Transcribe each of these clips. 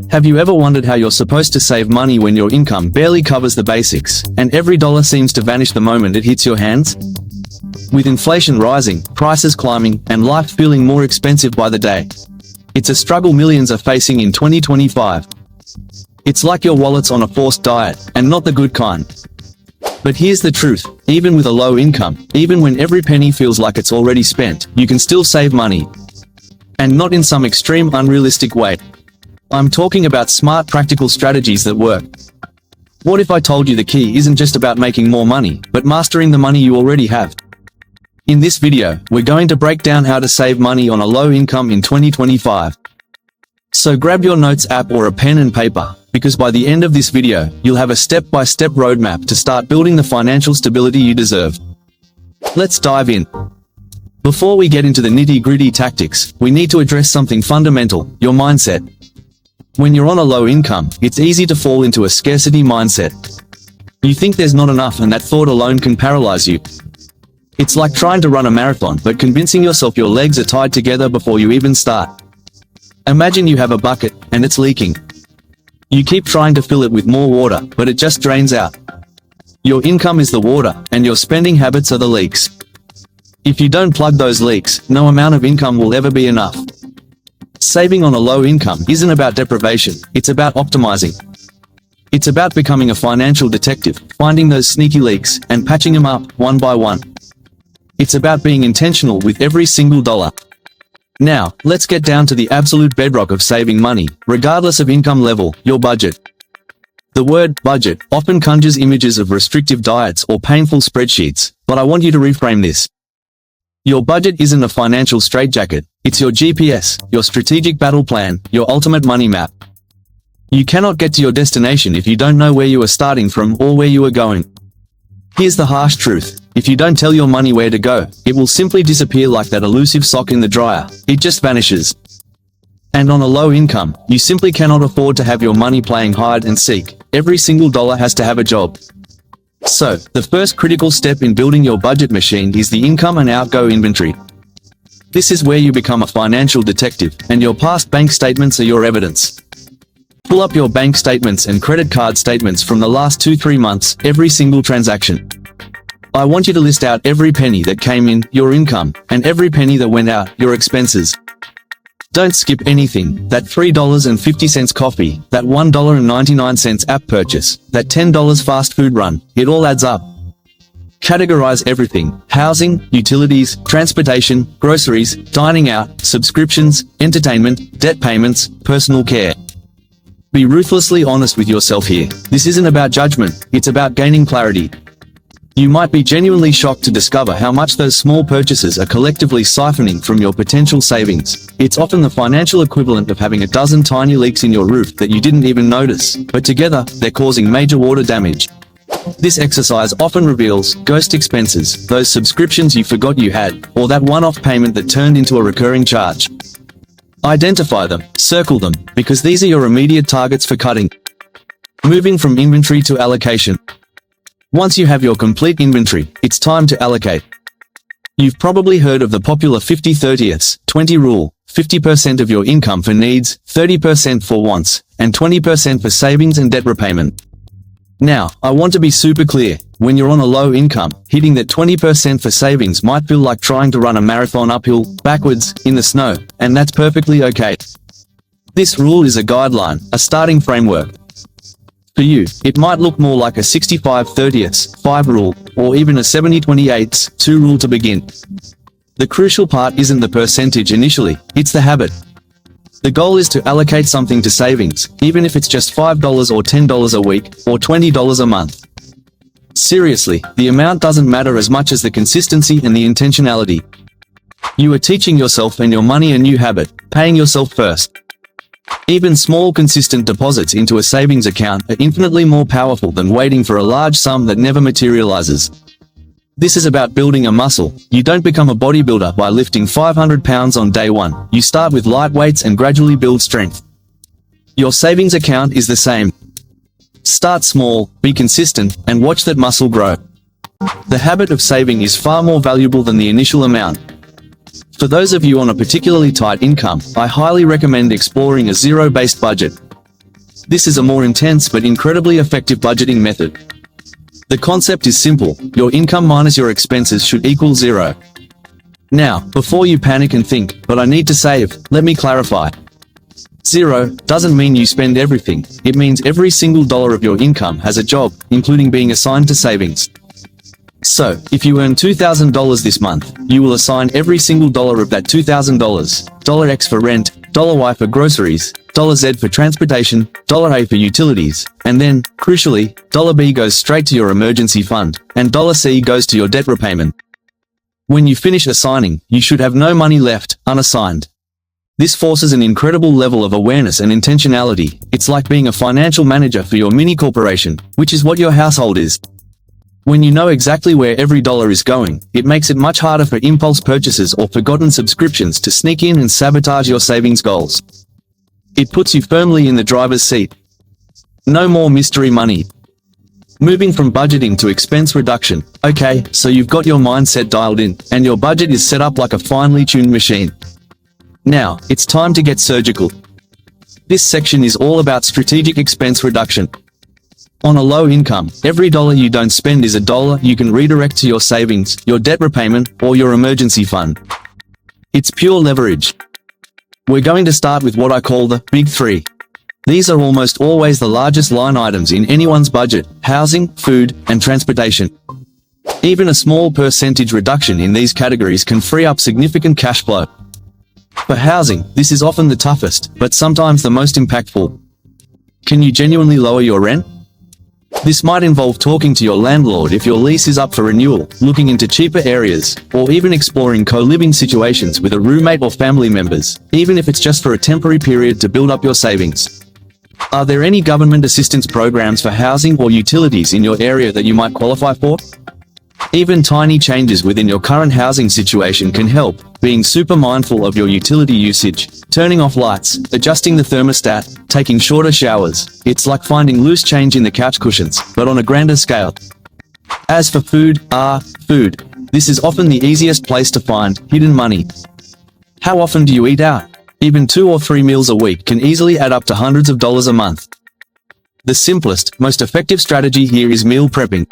Have you ever wondered how you're supposed to save money when your income barely covers the basics, and every dollar seems to vanish the moment it hits your hands? With inflation rising, prices climbing, and life feeling more expensive by the day, it's a struggle millions are facing in 2025. It's like your wallet's on a forced diet, and not the good kind. But here's the truth, even with a low income, even when every penny feels like it's already spent, you can still save money. And not in some extreme, unrealistic way. I'm talking about smart, practical strategies that work. What if I told you the key isn't just about making more money, but mastering the money you already have? In this video, we're going to break down how to save money on a low income in 2025. So grab your notes app or a pen and paper, because by the end of this video, you'll have a step-by-step roadmap to start building the financial stability you deserve. Let's dive in. Before we get into the nitty-gritty tactics, we need to address something fundamental, your mindset. When you're on a low income, it's easy to fall into a scarcity mindset. You think there's not enough, and that thought alone can paralyze you. It's like trying to run a marathon but convincing yourself your legs are tied together before you even start. Imagine you have a bucket, and it's leaking. You keep trying to fill it with more water, but it just drains out. Your income is the water, and your spending habits are the leaks. If you don't plug those leaks, no amount of income will ever be enough. Saving on a low income isn't about deprivation, it's about optimizing. It's about becoming a financial detective, finding those sneaky leaks, and patching them up, one by one. It's about being intentional with every single dollar. Now, let's get down to the absolute bedrock of saving money, regardless of income level, your budget. The word budget often conjures images of restrictive diets or painful spreadsheets, but I want you to reframe this. Your budget isn't a financial straitjacket, it's your GPS, your strategic battle plan, your ultimate money map. You cannot get to your destination if you don't know where you are starting from or where you are going. Here's the harsh truth. If you don't tell your money where to go, it will simply disappear like that elusive sock in the dryer. It just vanishes. And on a low income, you simply cannot afford to have your money playing hide and seek. Every single dollar has to have a job. So, the first critical step in building your budget machine is the income and outgo inventory. This is where you become a financial detective, and your past bank statements are your evidence. Pull up your bank statements and credit card statements from the last 2-3 months, every single transaction. I want you to list out every penny that came in, your income, and every penny that went out, your expenses. Don't skip anything. That $3.50 coffee, that $1.99 app purchase, that $10 fast food run, it all adds up. Categorize everything: housing, utilities, transportation, groceries, dining out, subscriptions, entertainment, debt payments, personal care. Be ruthlessly honest with yourself here. This isn't about judgment, it's about gaining clarity. You might be genuinely shocked to discover how much those small purchases are collectively siphoning from your potential savings. It's often the financial equivalent of having a dozen tiny leaks in your roof that you didn't even notice, but together, they're causing major water damage. This exercise often reveals ghost expenses, those subscriptions you forgot you had, or that one-off payment that turned into a recurring charge. Identify them, circle them, because these are your immediate targets for cutting. Moving from inventory to allocation. Once you have your complete inventory, it's time to allocate. You've probably heard of the popular 50-30-20 rule: 50% of your income for needs, 30% for wants, and 20% for savings and debt repayment. Now, I want to be super clear. When you're on a low income, hitting that 20% for savings might feel like trying to run a marathon uphill, backwards, in the snow, and that's perfectly okay. This rule is a guideline, a starting framework. For you, it might look more like a 65-30-5 rule, or even a 70-28-2 rule to begin. The crucial part isn't the percentage initially, it's the habit. The goal is to allocate something to savings, even if it's just $5 or $10 a week, or $20 a month. Seriously, the amount doesn't matter as much as the consistency and the intentionality. You are teaching yourself and your money a new habit: paying yourself first. Even small consistent deposits into a savings account are infinitely more powerful than waiting for a large sum that never materializes. This is about building a muscle. You don't become a bodybuilder by lifting 500 pounds on day one. You start with light weights and gradually build strength. Your savings account is the same. Start small, be consistent, and watch that muscle grow. The habit of saving is far more valuable than the initial amount. For those of you on a particularly tight income, I highly recommend exploring a zero-based budget. This is a more intense but incredibly effective budgeting method. The concept is simple: your income minus your expenses should equal zero. Now, before you panic and think, "But I need to save," let me clarify. Zero doesn't mean you spend everything. It means every single dollar of your income has a job, including being assigned to savings. So, if you earn $2,000 this month, you will assign every single dollar of that $2,000, $X for rent, $Y for groceries, $Z for transportation, $A for utilities, and then, crucially, $B goes straight to your emergency fund, and $C goes to your debt repayment. When you finish assigning, you should have no money left, unassigned. This forces an incredible level of awareness and intentionality. It's like being a financial manager for your mini corporation, which is what your household is. When you know exactly where every dollar is going, it makes it much harder for impulse purchases or forgotten subscriptions to sneak in and sabotage your savings goals. It puts you firmly in the driver's seat. No more mystery money. Moving from budgeting to expense reduction. Okay, so you've got your mindset dialed in, and your budget is set up like a finely tuned machine. Now, it's time to get surgical. This section is all about strategic expense reduction. On a low income, every dollar you don't spend is a dollar you can redirect to your savings, your debt repayment, or your emergency fund. It's pure leverage. We're going to start with what I call the Big Three. These are almost always the largest line items in anyone's budget: housing, food, and transportation. Even a small percentage reduction in these categories can free up significant cash flow. For housing, this is often the toughest, but sometimes the most impactful. Can you genuinely lower your rent? This might involve talking to your landlord if your lease is up for renewal, looking into cheaper areas, or even exploring co-living situations with a roommate or family members, even if it's just for a temporary period to build up your savings. Are there any government assistance programs for housing or utilities in your area that you might qualify for? Even tiny changes within your current housing situation can help, being super mindful of your utility usage, turning off lights, adjusting the thermostat, taking shorter showers. It's like finding loose change in the couch cushions, but on a grander scale. As for food, this is often the easiest place to find hidden money. How often do you eat out? Even 2 or 3 meals a week can easily add up to hundreds of dollars a month. The simplest, most effective strategy here is meal prepping.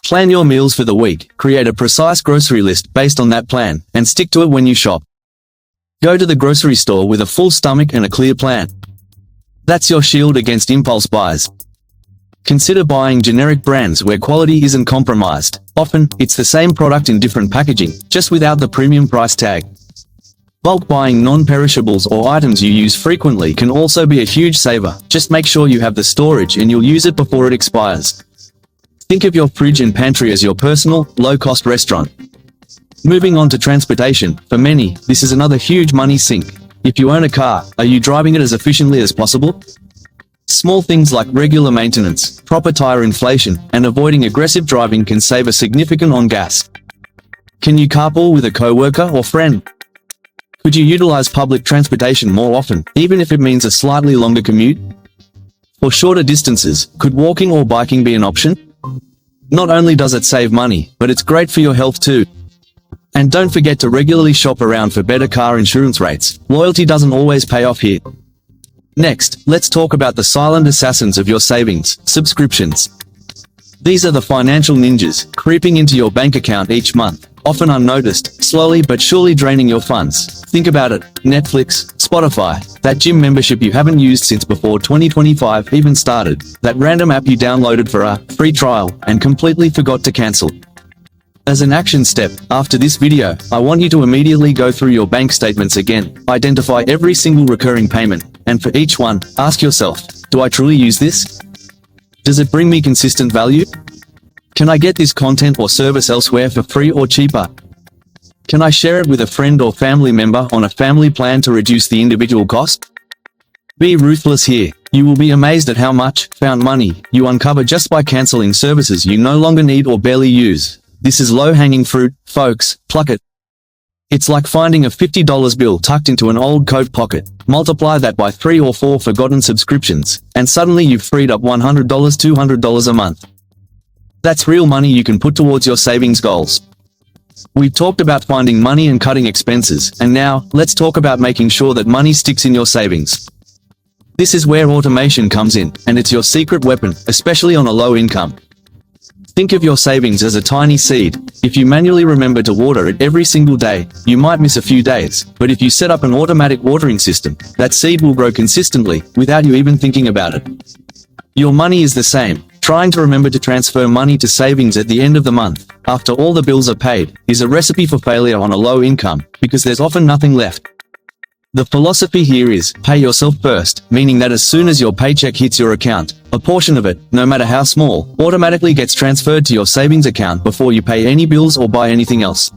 Plan your meals for the week, create a precise grocery list based on that plan, and stick to it when you shop. Go to the grocery store with a full stomach and a clear plan. That's your shield against impulse buys. Consider buying generic brands where quality isn't compromised. Often, it's the same product in different packaging, just without the premium price tag. Bulk buying non-perishables or items you use frequently can also be a huge saver. Just make sure you have the storage and you'll use it before it expires. Think of your fridge and pantry as your personal, low-cost restaurant. Moving on to transportation, for many, this is another huge money sink. If you own a car, are you driving it as efficiently as possible? Small things like regular maintenance, proper tire inflation, and avoiding aggressive driving can save a significant on gas. Can you carpool with a coworker or friend? Could you utilize public transportation more often, even if it means a slightly longer commute? For shorter distances, could walking or biking be an option? Not only does it save money, but it's great for your health too. And don't forget to regularly shop around for better car insurance rates. Loyalty doesn't always pay off here. Next, let's talk about the silent assassins of your savings: subscriptions. These are the financial ninjas, creeping into your bank account each month, often unnoticed, slowly but surely draining your funds. Think about it: Netflix, Spotify, that gym membership you haven't used since before 2025 even started, that random app you downloaded for a free trial and completely forgot to cancel. As an action step, after this video, I want you to immediately go through your bank statements again, identify every single recurring payment, and for each one, ask yourself, do I truly use this? Does it bring me consistent value? Can I get this content or service elsewhere for free or cheaper? Can I share it with a friend or family member on a family plan to reduce the individual cost? Be ruthless here. You will be amazed at how much found money you uncover just by canceling services you no longer need or barely use. This is low-hanging fruit, folks. Pluck it. It's like finding a $50 bill tucked into an old coat pocket. Multiply that by 3 or 4 forgotten subscriptions, and suddenly you've freed up $100, $200 a month. That's real money you can put towards your savings goals. We've talked about finding money and cutting expenses, and now, let's talk about making sure that money sticks in your savings. This is where automation comes in, and it's your secret weapon, especially on a low income. Think of your savings as a tiny seed. If you manually remember to water it every single day, you might miss a few days, but if you set up an automatic watering system, that seed will grow consistently, without you even thinking about it. Your money is the same. Trying to remember to transfer money to savings at the end of the month, after all the bills are paid, is a recipe for failure on a low income, because there's often nothing left. The philosophy here is, pay yourself first, meaning that as soon as your paycheck hits your account, a portion of it, no matter how small, automatically gets transferred to your savings account before you pay any bills or buy anything else.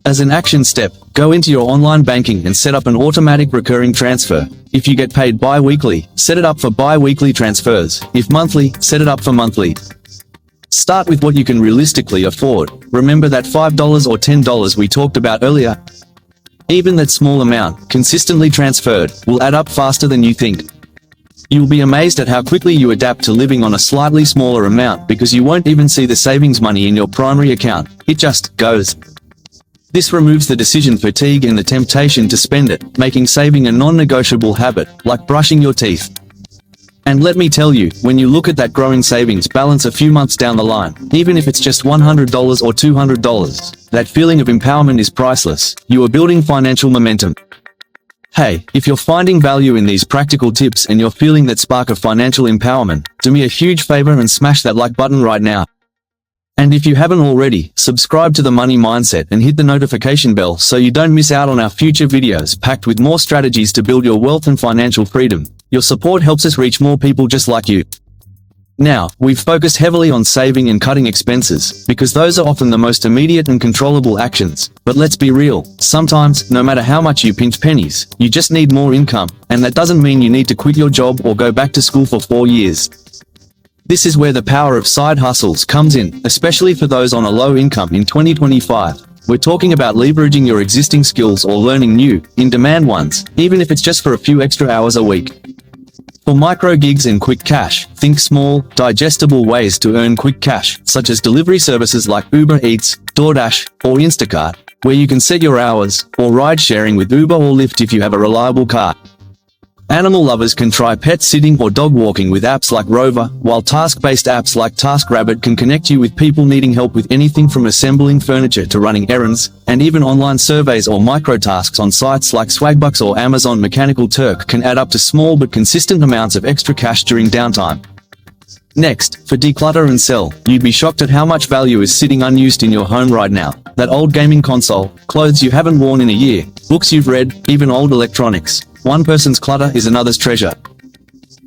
As an action step, go into your online banking and set up an automatic recurring transfer. If you get paid bi-weekly, set it up for bi-weekly transfers. If monthly, set it up for monthly. Start with what you can realistically afford. Remember that $5 or $10 we talked about earlier? Even that small amount, consistently transferred, will add up faster than you think. You'll be amazed at how quickly you adapt to living on a slightly smaller amount because you won't even see the savings money in your primary account. It just goes. This removes the decision fatigue and the temptation to spend it, making saving a non-negotiable habit, like brushing your teeth. And let me tell you, when you look at that growing savings balance a few months down the line, even if it's just $100 or $200, that feeling of empowerment is priceless. You are building financial momentum. Hey, if you're finding value in these practical tips and you're feeling that spark of financial empowerment, do me a huge favor and smash that like button right now. And if you haven't already, subscribe to The Money Mindset and hit the notification bell so you don't miss out on our future videos packed with more strategies to build your wealth and financial freedom. Your support helps us reach more people just like you. Now, we've focused heavily on saving and cutting expenses, because those are often the most immediate and controllable actions. But let's be real, sometimes, no matter how much you pinch pennies, you just need more income, and that doesn't mean you need to quit your job or go back to school for 4 years. This is where the power of side hustles comes in, especially for those on a low income in 2025. We're talking about leveraging your existing skills or learning new, in-demand ones, even if it's just for a few extra hours a week. For micro gigs and quick cash, think small, digestible ways to earn quick cash, such as delivery services like Uber Eats, DoorDash, or Instacart, where you can set your hours, or ride sharing with Uber or Lyft if you have a reliable car. Animal lovers can try pet sitting or dog walking with apps like Rover, while task-based apps like TaskRabbit can connect you with people needing help with anything from assembling furniture to running errands, and even online surveys or micro-tasks on sites like Swagbucks or Amazon Mechanical Turk can add up to small but consistent amounts of extra cash during downtime. Next, for declutter and sell, you'd be shocked at how much value is sitting unused in your home right now. That old gaming console, clothes you haven't worn in a year, books you've read, even old electronics. One person's clutter is another's treasure.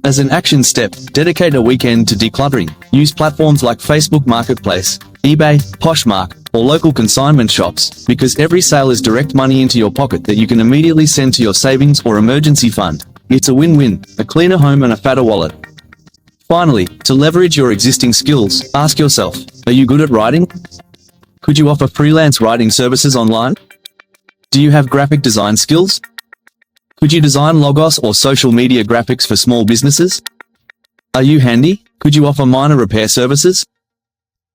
As an action step, dedicate a weekend to decluttering. Use platforms like Facebook Marketplace, eBay, Poshmark, or local consignment shops, because every sale is direct money into your pocket that you can immediately send to your savings or emergency fund. It's a win-win, a cleaner home and a fatter wallet. Finally, to leverage your existing skills, ask yourself, are you good at writing? Could you offer freelance writing services online? Do you have graphic design skills? Could you design logos or social media graphics for small businesses? Are you handy? Could you offer minor repair services?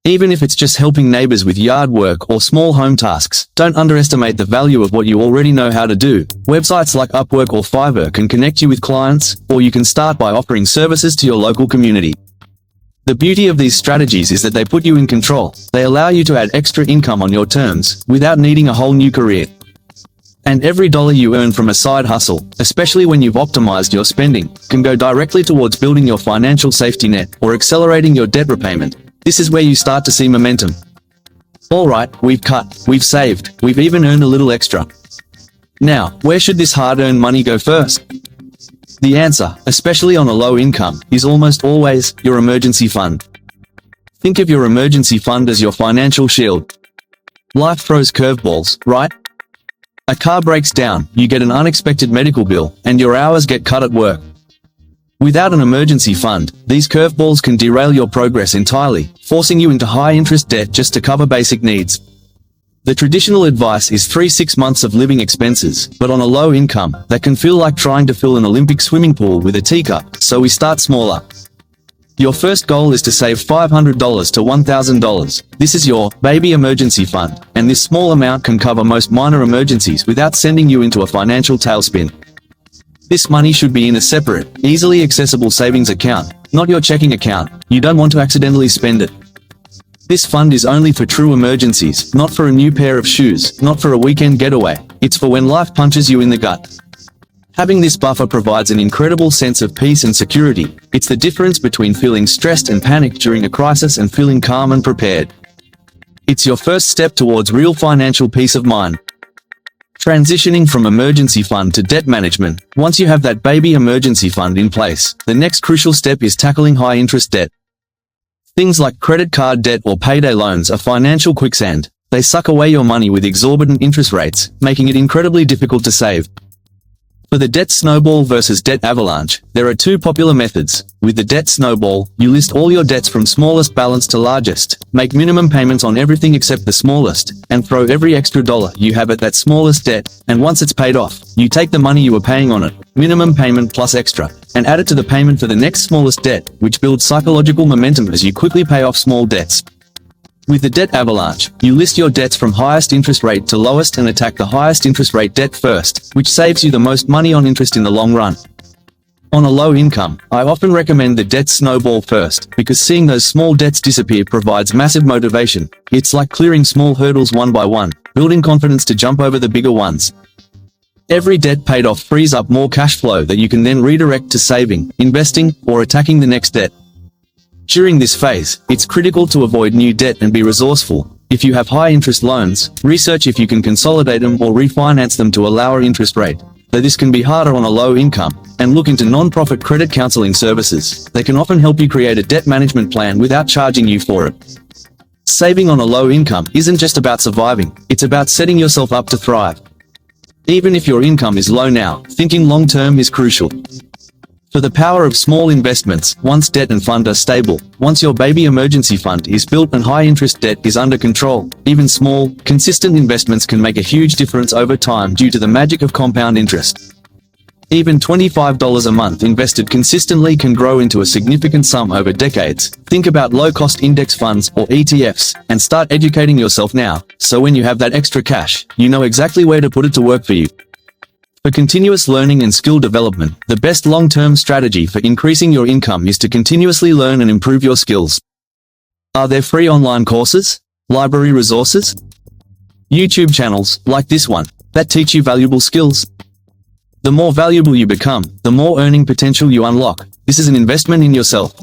Even if it's just helping neighbors with yard work or small home tasks, don't underestimate the value of what you already know how to do. Websites like Upwork or Fiverr can connect you with clients, or you can start by offering services to your local community. The beauty of these strategies is that they put you in control. They allow you to add extra income on your terms, without needing a whole new career. And every dollar you earn from a side hustle, especially when you've optimized your spending, can go directly towards building your financial safety net or accelerating your debt repayment. This is where you start to see momentum. Alright, we've cut, we've saved, we've even earned a little extra. Now, where should this hard-earned money go first? The answer, especially on a low income, is almost always your emergency fund. Think of your emergency fund as your financial shield. Life throws curveballs, right? A car breaks down, you get an unexpected medical bill, and your hours get cut at work. Without an emergency fund, these curveballs can derail your progress entirely, forcing you into high-interest debt just to cover basic needs. The traditional advice is 3-6 months of living expenses, but on a low income, that can feel like trying to fill an Olympic swimming pool with a teacup, so we start smaller. Your first goal is to save $500 to $1,000. This is your baby emergency fund, and this small amount can cover most minor emergencies without sending you into a financial tailspin. This money should be in a separate, easily accessible savings account, not your checking account. You don't want to accidentally spend it. This fund is only for true emergencies, not for a new pair of shoes, not for a weekend getaway. It's for when life punches you in the gut. Having this buffer provides an incredible sense of peace and security. It's the difference between feeling stressed and panicked during a crisis and feeling calm and prepared. It's your first step towards real financial peace of mind. Transitioning from emergency fund to debt management. Once you have that baby emergency fund in place, the next crucial step is tackling high-interest debt. Things like credit card debt or payday loans are financial quicksand. They suck away your money with exorbitant interest rates, making it incredibly difficult to save. For the debt snowball versus debt avalanche, there are two popular methods. With the debt snowball, you list all your debts from smallest balance to largest, make minimum payments on everything except the smallest, and throw every extra dollar you have at that smallest debt, and once it's paid off, you take the money you were paying on it, minimum payment plus extra, and add it to the payment for the next smallest debt, which builds psychological momentum as you quickly pay off small debts. With the debt avalanche, you list your debts from highest interest rate to lowest and attack the highest interest rate debt first, which saves you the most money on interest in the long run. On a low income, I often recommend the debt snowball first, because seeing those small debts disappear provides massive motivation. It's like clearing small hurdles one by one, building confidence to jump over the bigger ones. Every debt paid off frees up more cash flow that you can then redirect to saving, investing, or attacking the next debt. During this phase, it's critical to avoid new debt and be resourceful. If you have high interest loans, research if you can consolidate them or refinance them to a lower interest rate. Though this can be harder on a low income, and look into non-profit credit counseling services. They can often help you create a debt management plan without charging you for it. Saving on a low income isn't just about surviving, it's about setting yourself up to thrive. Even if your income is low now, thinking long-term is crucial. For the power of small investments, once debt and fund are stable, once your baby emergency fund is built and high-interest debt is under control, even small, consistent investments can make a huge difference over time due to the magic of compound interest. Even $25 a month invested consistently can grow into a significant sum over decades. Think about low-cost index funds or ETFs, and start educating yourself now, so when you have that extra cash, you know exactly where to put it to work for you. For continuous learning and skill development, the best long-term strategy for increasing your income is to continuously learn and improve your skills. Are there free online courses, library resources, YouTube channels, like this one, that teach you valuable skills? The more valuable you become, the more earning potential you unlock. This is an investment in yourself.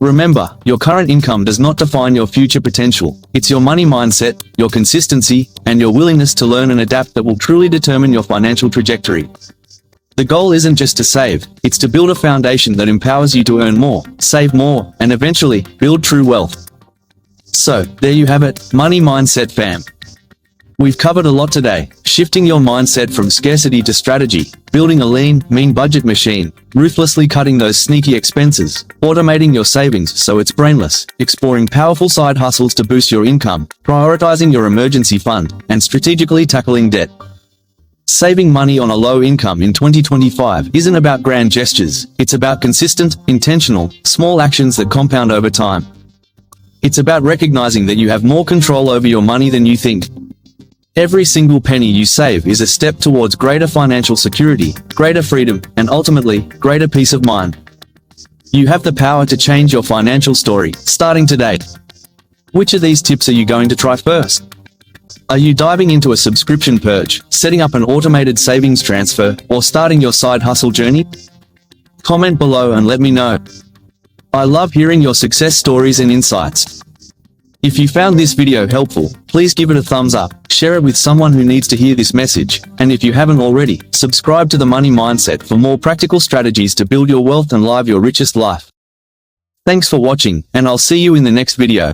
Remember, your current income does not define your future potential. It's your money mindset, your consistency, and your willingness to learn and adapt that will truly determine your financial trajectory. The goal isn't just to save, it's to build a foundation that empowers you to earn more, save more, and eventually, build true wealth. So, there you have it, Money Mindset fam. We've covered a lot today, shifting your mindset from scarcity to strategy, building a lean, mean budget machine, ruthlessly cutting those sneaky expenses, automating your savings so it's brainless, exploring powerful side hustles to boost your income, prioritizing your emergency fund, and strategically tackling debt. Saving money on a low income in 2025 isn't about grand gestures, it's about consistent, intentional, small actions that compound over time. It's about recognizing that you have more control over your money than you think. Every single penny you save is a step towards greater financial security, greater freedom, and ultimately, greater peace of mind. You have the power to change your financial story, starting today. Which of these tips are you going to try first? Are you diving into a subscription purge, setting up an automated savings transfer, or starting your side hustle journey? Comment below and let me know. I love hearing your success stories and insights. If you found this video helpful, please give it a thumbs up, share it with someone who needs to hear this message, and if you haven't already, subscribe to The Money Mindset for more practical strategies to build your wealth and live your richest life. Thanks for watching, and I'll see you in the next video.